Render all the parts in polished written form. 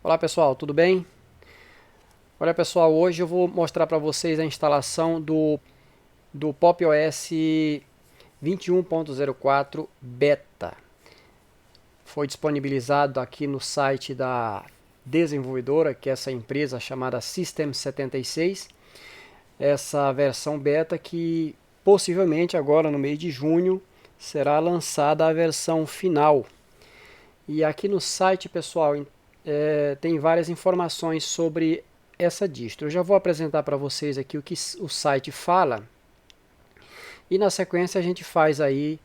Olá pessoal, tudo bem? Olha pessoal, hoje eu vou mostrar para vocês a instalação do Pop! OS 21.04 Beta. Foi disponibilizado aqui no site da desenvolvedora, que é essa empresa chamada System76. Essa versão beta que possivelmente agora no mês de junho será lançada a versão final. E aqui no site, pessoal, tem várias informações sobre essa distro. Eu já vou apresentar para vocês aqui o que o site fala. E na sequência a gente faz aí,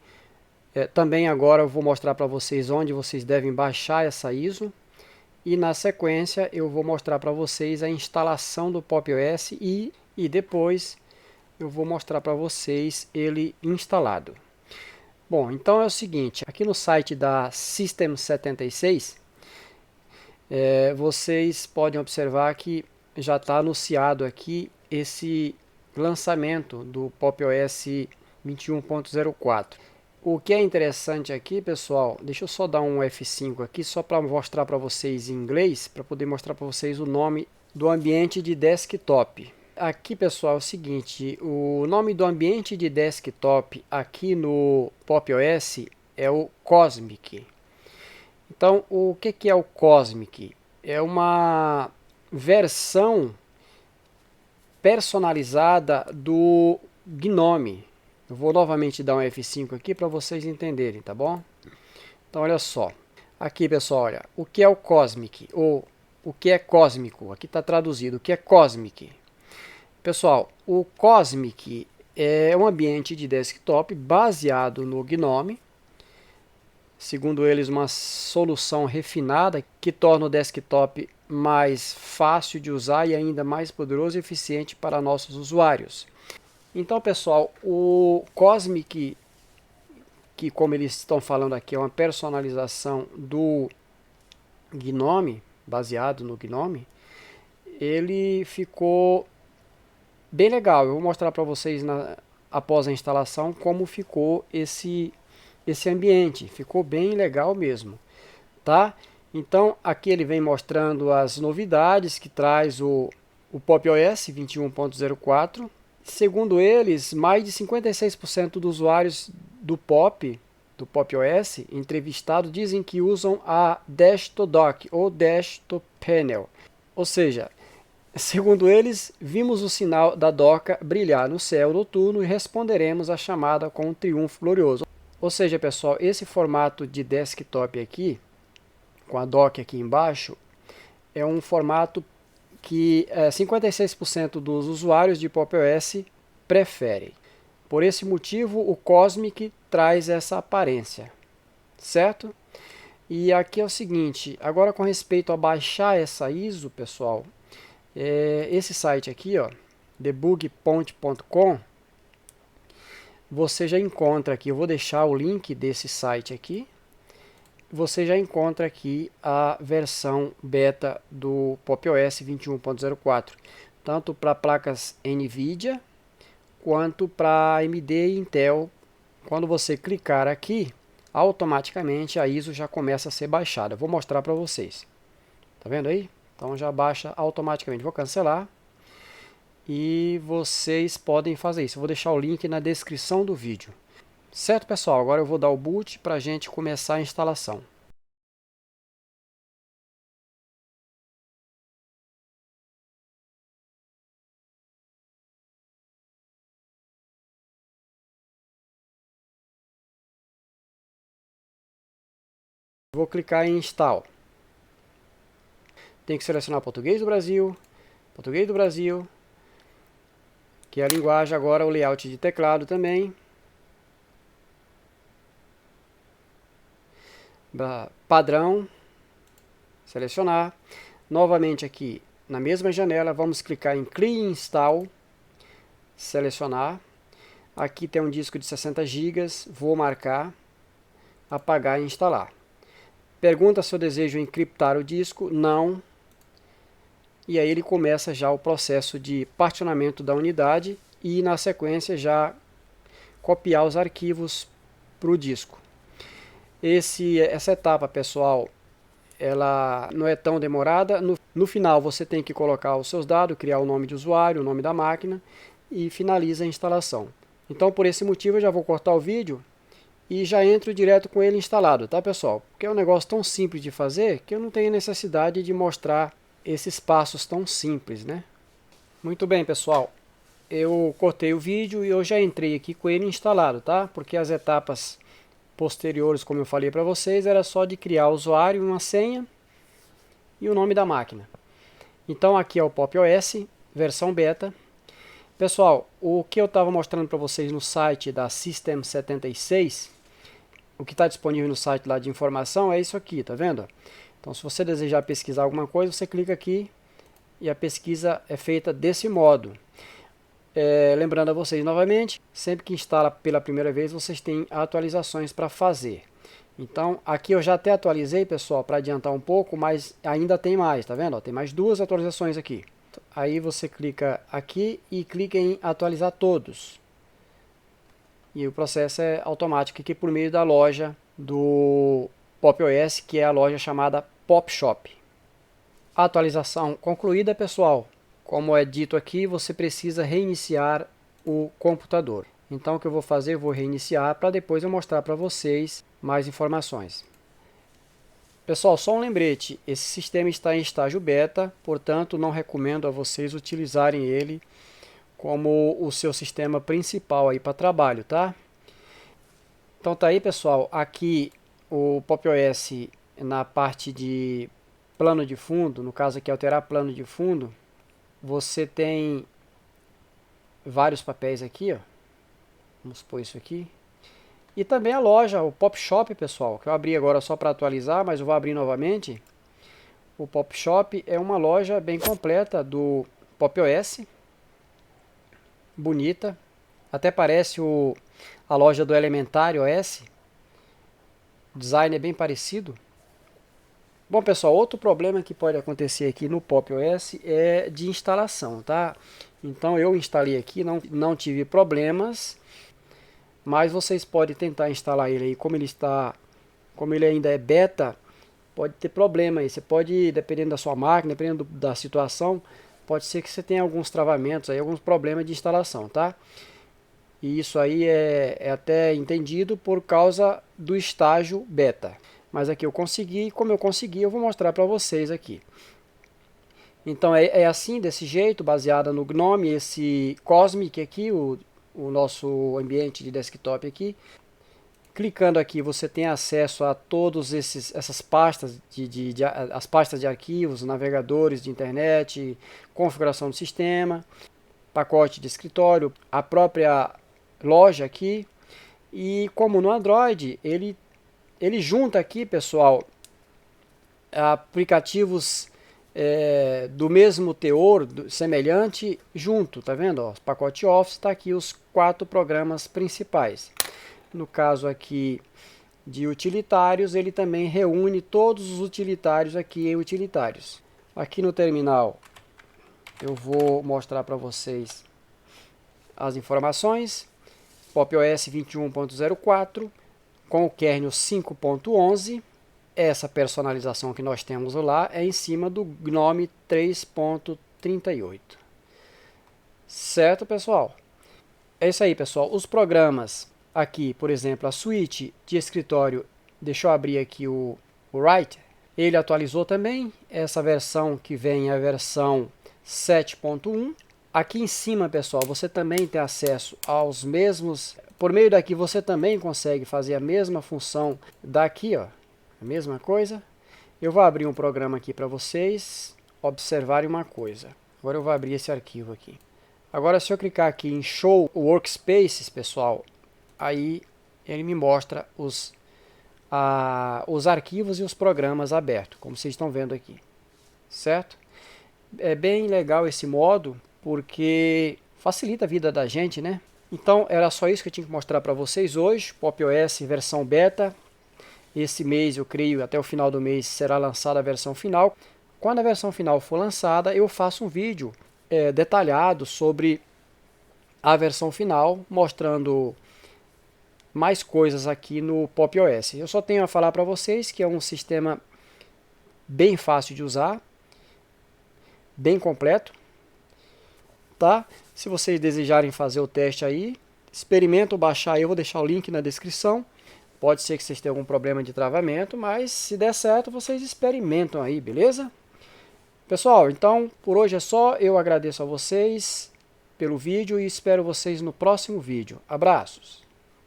também agora eu vou mostrar para vocês onde vocês devem baixar essa ISO. E na sequência eu vou mostrar para vocês a instalação do Pop! OS e depois eu vou mostrar para vocês ele instalado. Bom, então é o seguinte, aqui no site da System76, vocês podem observar que já está anunciado aqui esse lançamento do Pop! OS 21.04. O que é interessante aqui, pessoal, deixa eu só dar um F5 aqui, só para mostrar para vocês em inglês, para poder mostrar para vocês o nome do ambiente de desktop. Aqui, pessoal, é o seguinte, o nome do ambiente de desktop aqui no Pop! OS é o Cosmic. Então, o que é o Cosmic? É uma versão personalizada do GNOME. Eu vou novamente dar um F5 aqui para vocês entenderem, tá bom? Então, olha só. Aqui, pessoal, olha, o que é o Cosmic? Ou o que é cósmico? Aqui está traduzido. O que é Cosmic? Pessoal, o Cosmic é um ambiente de desktop baseado no GNOME. Segundo eles, uma solução refinada que torna o desktop mais fácil de usar e ainda mais poderoso e eficiente para nossos usuários. Então, pessoal, o Cosmic, que como eles estão falando aqui, é uma personalização do GNOME, baseado no GNOME, ele ficou bem legal. Eu vou mostrar para vocês após a instalação como ficou esse ambiente. Ficou bem legal mesmo, tá? Então aqui ele vem mostrando as novidades que traz o Pop! OS 21.04. Segundo eles, mais de 56% dos usuários do Pop! OS entrevistados dizem que usam a Desktop Dock ou Desktop Panel. Ou seja, segundo eles, vimos o sinal da doca brilhar no céu noturno e responderemos à chamada com um triunfo glorioso. Ou seja, pessoal, esse formato de desktop aqui, com a dock aqui embaixo, é um formato que 56% dos usuários de Pop! OS preferem. Por esse motivo, o Cosmic traz essa aparência, certo? E aqui é o seguinte, agora com respeito a baixar essa ISO, pessoal, esse site aqui, ó, debugpoint.com, você já encontra aqui, eu vou deixar o link desse site aqui, você já encontra aqui a versão beta do Pop! OS 21.04, tanto para placas NVIDIA quanto para AMD e Intel. Quando você clicar aqui, automaticamente a ISO já começa a ser baixada. Vou mostrar para vocês. Tá vendo aí? Então já baixa automaticamente. Vou cancelar. E vocês podem fazer isso. Eu vou deixar o link na descrição do vídeo. Certo, pessoal? Agora eu vou dar o boot para a gente começar a instalação. Vou clicar em Install. Tem que selecionar português do Brasil, que é a linguagem, agora o layout de teclado também. Padrão, selecionar. Novamente aqui na mesma janela, vamos clicar em Clean Install, selecionar. Aqui tem um disco de 60 GB, vou marcar, apagar e instalar. Pergunta se eu desejo encriptar o disco, não. E aí ele começa já o processo de particionamento da unidade e na sequência já copiar os arquivos para o disco. Essa etapa, pessoal, ela não é tão demorada. No final você tem que colocar os seus dados, criar o nome de usuário, o nome da máquina e finaliza a instalação. Então por esse motivo eu já vou cortar o vídeo e já entro direto com ele instalado, tá pessoal? Porque é um negócio tão simples de fazer que eu não tenho necessidade de mostrar esses passos tão simples, né? Muito bem pessoal, eu cortei o vídeo e eu já entrei aqui com ele instalado, tá? Porque as etapas posteriores, como eu falei para vocês, era só de criar o usuário, uma senha e o nome da máquina. Então aqui é o Pop! OS, versão beta. Pessoal, o que eu estava mostrando para vocês no site da System76, o que está disponível no site lá de informação é isso aqui, tá vendo? Então se você desejar pesquisar alguma coisa, você clica aqui e a pesquisa é feita desse modo. Lembrando a vocês novamente, sempre que instala pela primeira vez, vocês têm atualizações para fazer. Então, aqui eu já até atualizei, pessoal, para adiantar um pouco, mas ainda tem mais, tá vendo? Tem mais 2 atualizações aqui. Aí você clica aqui e clica em atualizar todos. E o processo é automático aqui por meio da loja do Pop! OS, que é a loja chamada Pop Shop. A atualização concluída, pessoal. Como é dito aqui, você precisa reiniciar o computador. Então o que eu vou fazer? Eu vou reiniciar para depois eu mostrar para vocês mais informações. Pessoal, só um lembrete, esse sistema está em estágio beta, portanto não recomendo a vocês utilizarem ele como o seu sistema principal aí para trabalho, tá? Então tá aí pessoal, aqui o Pop! OS na parte de plano de fundo, no caso aqui alterar plano de fundo, você tem vários papéis aqui, ó. Vamos pôr isso aqui. E também a loja, o Pop Shop, pessoal, que eu abri agora só para atualizar, mas eu vou abrir novamente. O Pop Shop é uma loja bem completa do Pop! OS. Bonita. Até parece a loja do Elementary OS. O design é bem parecido. Bom pessoal, outro problema que pode acontecer aqui no Pop! OS é de instalação, tá? Então eu instalei aqui, não tive problemas, mas vocês podem tentar instalar ele aí, como ele ainda é beta, pode ter problema aí. Você pode, dependendo da sua máquina, dependendo da situação, pode ser que você tenha alguns travamentos aí, alguns problemas de instalação, tá? E isso aí é até entendido por causa do estágio beta. Mas aqui eu consegui, como eu consegui, eu vou mostrar para vocês aqui. Então é assim, desse jeito, baseada no GNOME, esse Cosmic aqui, o nosso ambiente de desktop aqui. Clicando aqui você tem acesso a todas essas pastas, as pastas de arquivos, navegadores de internet, configuração do sistema, pacote de escritório, a própria loja aqui. E como no Android, ele junta aqui, pessoal, aplicativos do mesmo teor, semelhante, junto, tá vendo? Ó, pacote Office, está aqui os 4 programas principais. No caso aqui de utilitários, ele também reúne todos os utilitários aqui em utilitários. Aqui no terminal, eu vou mostrar para vocês as informações. Pop! OS 21.04 com o kernel 5.11. Essa personalização que nós temos lá é em cima do GNOME 3.38. Certo, pessoal? É isso aí, pessoal. Os programas aqui, por exemplo, a suíte de escritório, deixa eu abrir aqui o Writer. Ele atualizou também. Essa versão que vem é a versão 7.1. Aqui em cima, pessoal, você também tem acesso aos mesmos. Por meio daqui você também consegue fazer a mesma função daqui, ó. A mesma coisa. Eu vou abrir um programa aqui para vocês observarem uma coisa. Agora eu vou abrir esse arquivo aqui. Agora se eu clicar aqui em Show Workspaces, pessoal, aí ele me mostra os arquivos e os programas abertos, como vocês estão vendo aqui. Certo? É bem legal esse modo, porque facilita a vida da gente, né? Então era só isso que eu tinha que mostrar para vocês hoje. Pop! OS versão beta. Esse mês, eu creio, até o final do mês será lançada a versão final. Quando a versão final for lançada, eu faço um vídeo detalhado sobre a versão final, mostrando mais coisas aqui no Pop! OS. Eu só tenho a falar para vocês que é um sistema bem fácil de usar, bem completo, tá? Se vocês desejarem fazer o teste aí, experimentam baixar aí, eu vou deixar o link na descrição. Pode ser que vocês tenham algum problema de travamento, mas se der certo, vocês experimentam aí, beleza? Pessoal, então por hoje é só. Eu agradeço a vocês pelo vídeo e espero vocês no próximo vídeo. Abraços!